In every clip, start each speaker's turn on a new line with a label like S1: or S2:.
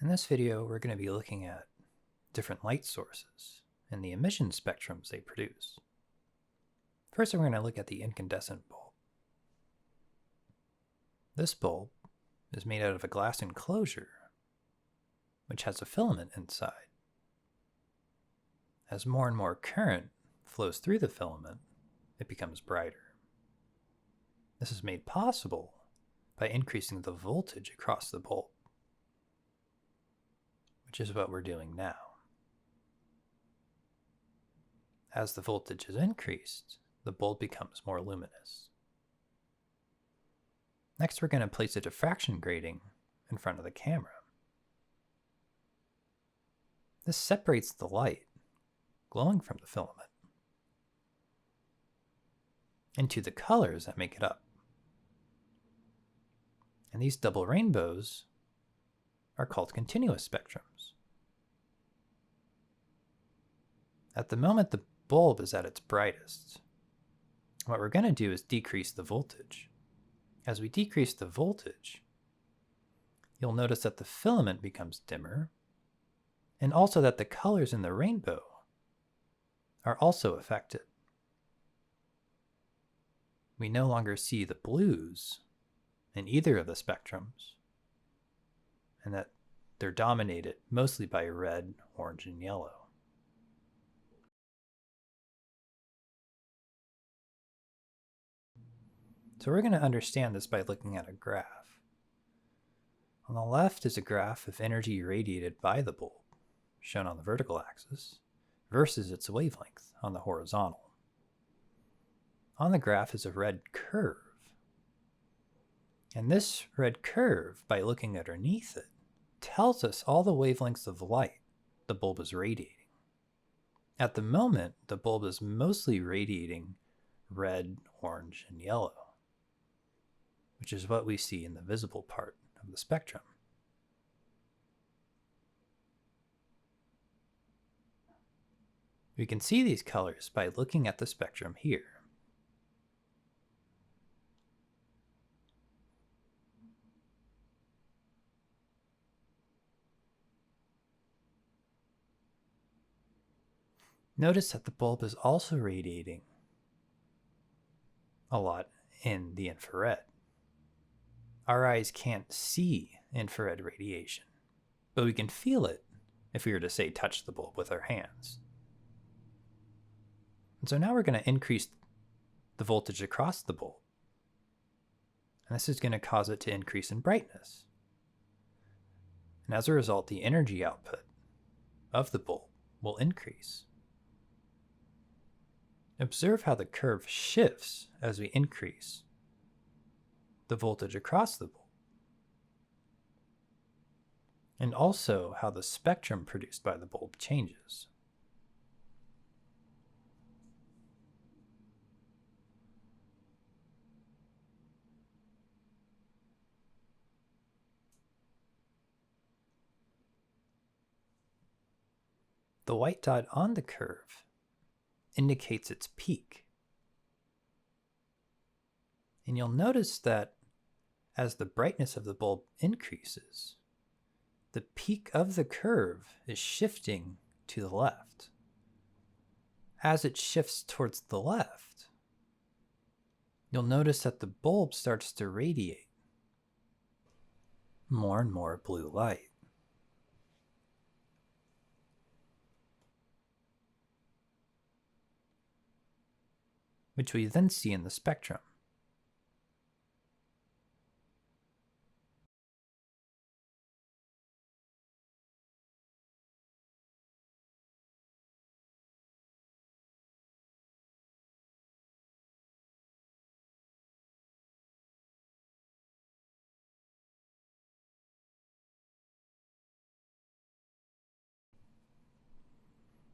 S1: In this video, we're going to be looking at different light sources and the emission spectrums they produce. First, we're going to look at the incandescent bulb. This bulb is made out of a glass enclosure, which has a filament inside. As more and more current flows through the filament, it becomes brighter. This is made possible by increasing the voltage across the bulb, which is what we're doing now. As the voltage is increased, the bulb becomes more luminous. Next, we're going to place a diffraction grating in front of the camera. This separates the light glowing from the filament into the colors that make it up. And these double rainbows are called continuous spectrums. At the moment the bulb is at its brightest, what we're going to do is decrease the voltage. As we decrease the voltage, you'll notice that the filament becomes dimmer, and also that the colors in the rainbow are also affected. We no longer see the blues in either of the spectrums, and that they're dominated mostly by red, orange, and yellow. So we're going to understand this by looking at a graph. On the left is a graph of energy radiated by the bulb, shown on the vertical axis, versus its wavelength on the horizontal. On the graph is a red curve. And this red curve, by looking underneath it, tells us all the wavelengths of light the bulb is radiating. At the moment, the bulb is mostly radiating red, orange, and yellow, which is what we see in the visible part of the spectrum. We can see these colors by looking at the spectrum here. Notice that the bulb is also radiating a lot in the infrared. Our eyes can't see infrared radiation, but we can feel it if we were to, say, touch the bulb with our hands. And so now we're going to increase the voltage across the bulb. And this is going to cause it to increase in brightness. And as a result, the energy output of the bulb will increase. Observe how the curve shifts as we increase the voltage across the bulb, and also how the spectrum produced by the bulb changes. The white dot on the curve indicates its peak. And you'll notice that as the brightness of the bulb increases, the peak of the curve is shifting to the left. As it shifts towards the left, you'll notice that the bulb starts to radiate more and more blue light. Which we then see in the spectrum.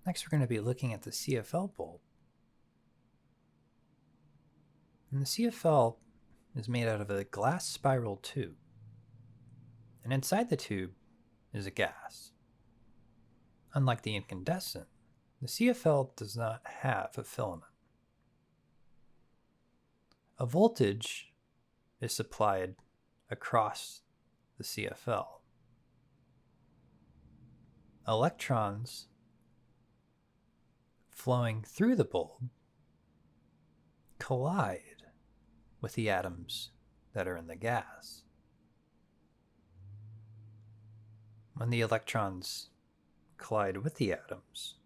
S1: Next, we're going to be looking at the CFL bulb. And the CFL is made out of a glass spiral tube. And inside the tube is a gas. Unlike the incandescent, the CFL does not have a filament. A voltage is supplied across the CFL. electrons flowing through the bulb collide with the atoms that are in the gas. When the electrons collide with the atoms,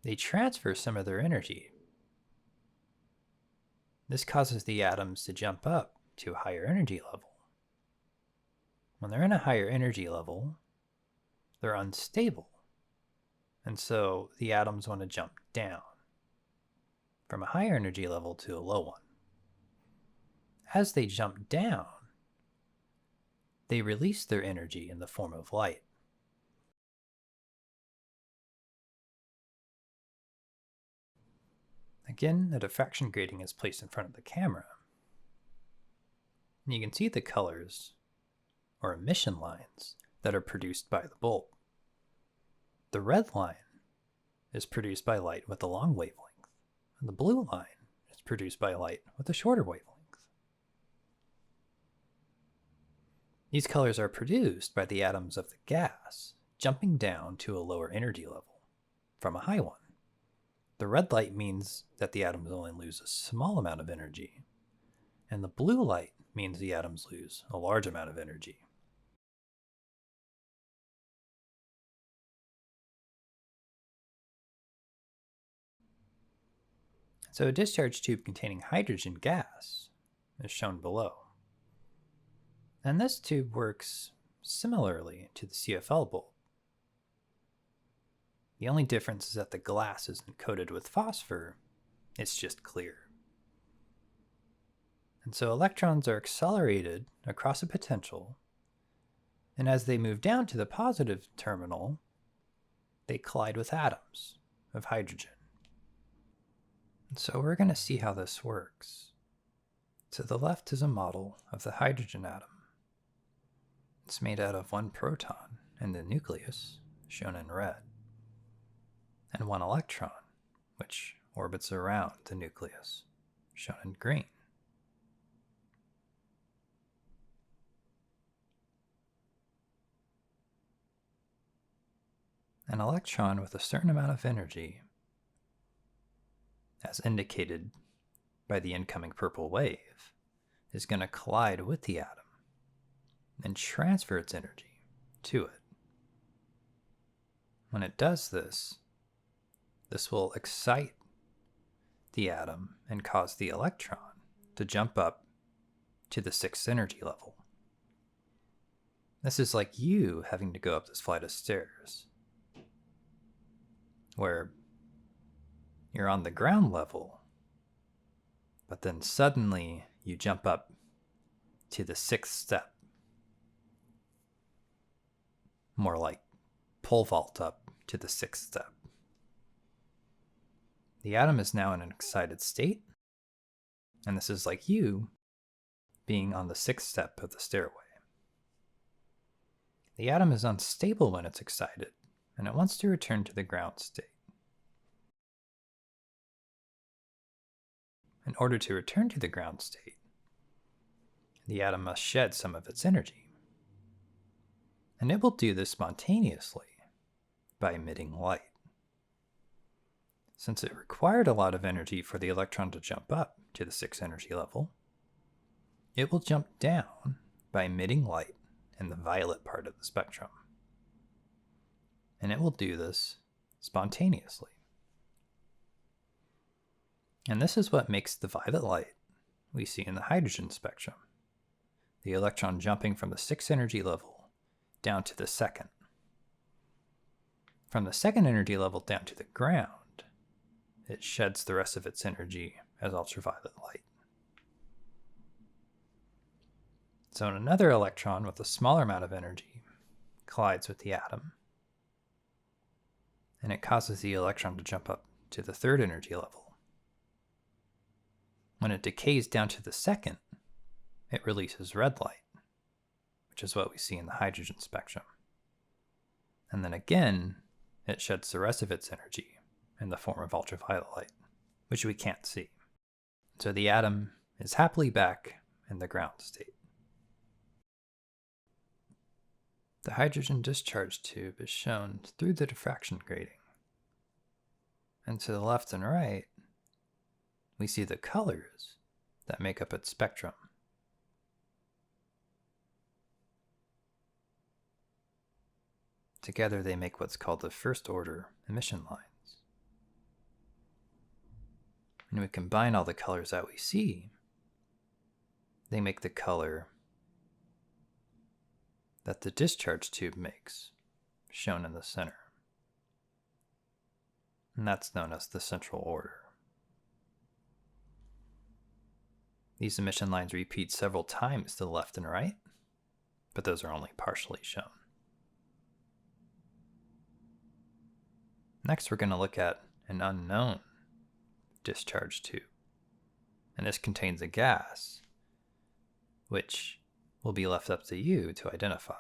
S1: they transfer some of their energy. This causes the atoms to jump up to a higher energy level. When they're in a higher energy level, they're unstable, and so the atoms want to jump down from a higher energy level to a low one. As they jump down, they release their energy in the form of light. Again, a diffraction grating is placed in front of the camera. And you can see the colors, or emission lines, that are produced by the bulb. The red line is produced by light with a long wavelength, and the blue line is produced by light with a shorter wavelength. These colors are produced by the atoms of the gas jumping down to a lower energy level from a high one. The red light means that the atoms only lose a small amount of energy, and the blue light means the atoms lose a large amount of energy. So a discharge tube containing hydrogen gas is shown below. And this tube works similarly to the CFL bulb. The only difference is that the glass isn't coated with phosphor, it's just clear. And so electrons are accelerated across a potential, and as they move down to the positive terminal, they collide with atoms of hydrogen. And so we're going to see how this works. To the left is a model of the hydrogen atom. It's made out of one proton in the nucleus, shown in red, and one electron, which orbits around the nucleus, shown in green. An electron with a certain amount of energy, as indicated by the incoming purple wave, is going to collide with the atom and transfer its energy to it. When it does this, this will excite the atom and cause the electron to jump up to the 6th energy level. This is like you having to go up this flight of stairs, where you're on the ground level, but then suddenly you jump up to the 6th step. More like pole vault up to the 6th step. The atom is now in an excited state, and this is like you being on the 6th step of the stairway. The atom is unstable when it's excited, and it wants to return to the ground state. In order to return to the ground state, the atom must shed some of its energy. And it will do this spontaneously by emitting light. Since it required a lot of energy for the electron to jump up to the 6th energy level, it will jump down by emitting light in the violet part of the spectrum. And it will do this spontaneously. And this is what makes the violet light we see in the hydrogen spectrum, the electron jumping from the 6th energy level down to the 2nd. From the 2nd energy level down to the ground, it sheds the rest of its energy as ultraviolet light. So another electron with a smaller amount of energy collides with the atom, and it causes the electron to jump up to the 3rd energy level. When it decays down to the 2nd, it releases red light, which is what we see in the hydrogen spectrum. And then again, it sheds the rest of its energy in the form of ultraviolet light, which we can't see. So the atom is happily back in the ground state. The hydrogen discharge tube is shown through the diffraction grating. And to the left and right, we see the colors that make up its spectrum. Together they make what's called the first order emission lines. When we combine all the colors that we see, they make the color that the discharge tube makes, shown in the center. And that's known as the central order. These emission lines repeat several times to the left and right, but those are only partially shown. Next, we're going to look at an unknown discharge tube. And this contains a gas, which will be left up to you to identify.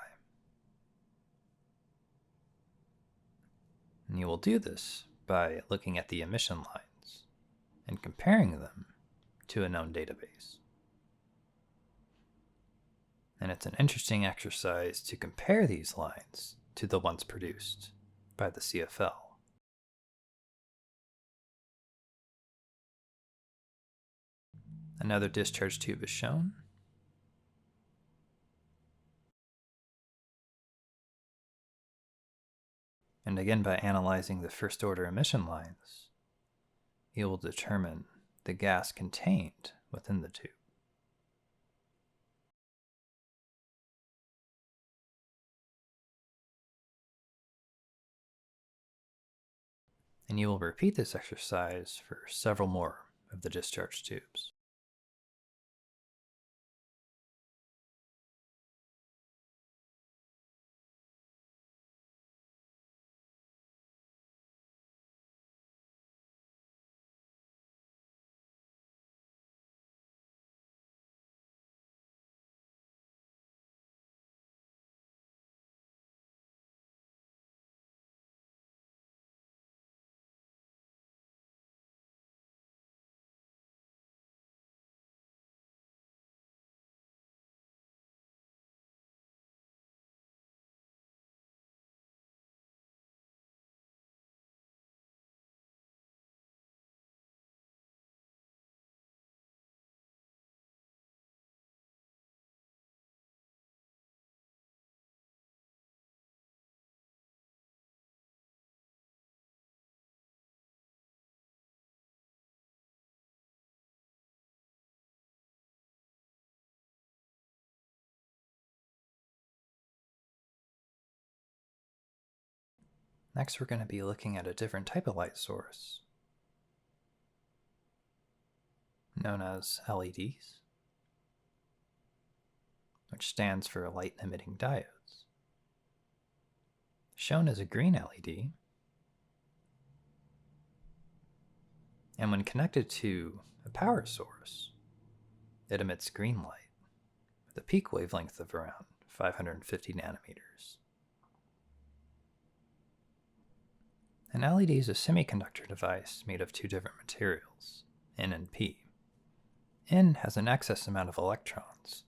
S1: And you will do this by looking at the emission lines and comparing them to a known database. And it's an interesting exercise to compare these lines to the ones produced by the CFL. Another discharge tube is shown. And again, by analyzing the first order emission lines, you will determine the gas contained within the tube. And you will repeat this exercise for several more of the discharge tubes. Next, we're going to be looking at a different type of light source, known as LEDs, which stands for light-emitting diodes. Shown as a green LED, and when connected to a power source, it emits green light with a peak wavelength of around 550 nanometers. An LED is a semiconductor device made of two different materials, N and P. N has an excess amount of electrons,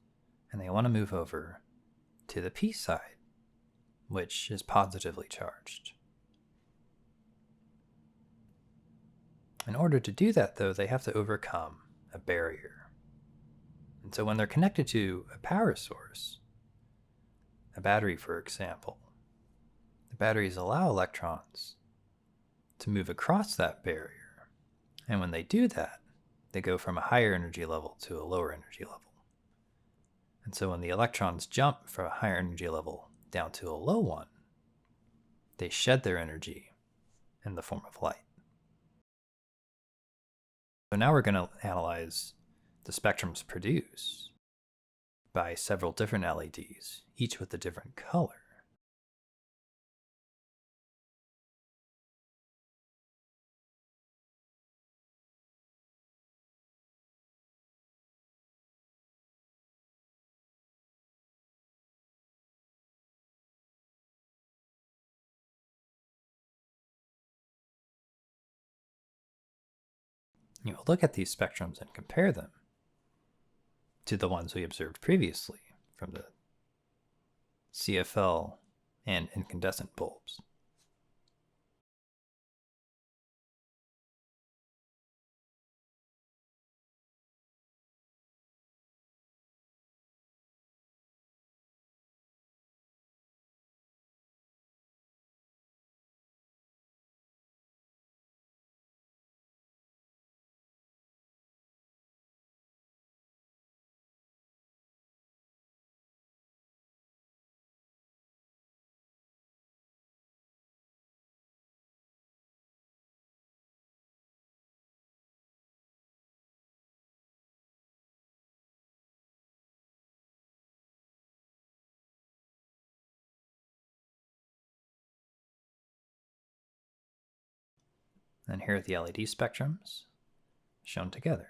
S1: and they want to move over to the P side, which is positively charged. In order to do that, though, they have to overcome a barrier. And so when they're connected to a power source, a battery, for example, the batteries allow electrons to move across that barrier. And when they do that, they go from a higher energy level to a lower energy level. And so when the electrons jump from a higher energy level down to a low one, they shed their energy in the form of light. So now we're going to analyze the spectrums produced by several different LEDs, each with a different color. You will look at these spectrums and compare them to the ones we observed previously from the CFL and incandescent bulbs. And here are the LED spectrums shown together.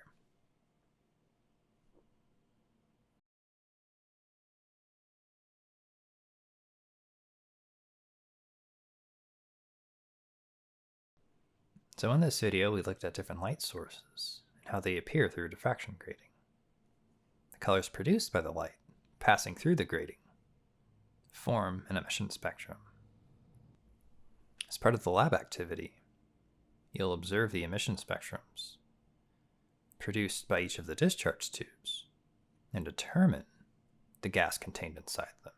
S1: So in this video, we looked at different light sources and how they appear through diffraction grating. The colors produced by the light passing through the grating form an emission spectrum. As part of the lab activity, you'll observe the emission spectrums produced by each of the discharge tubes and determine the gas contained inside them.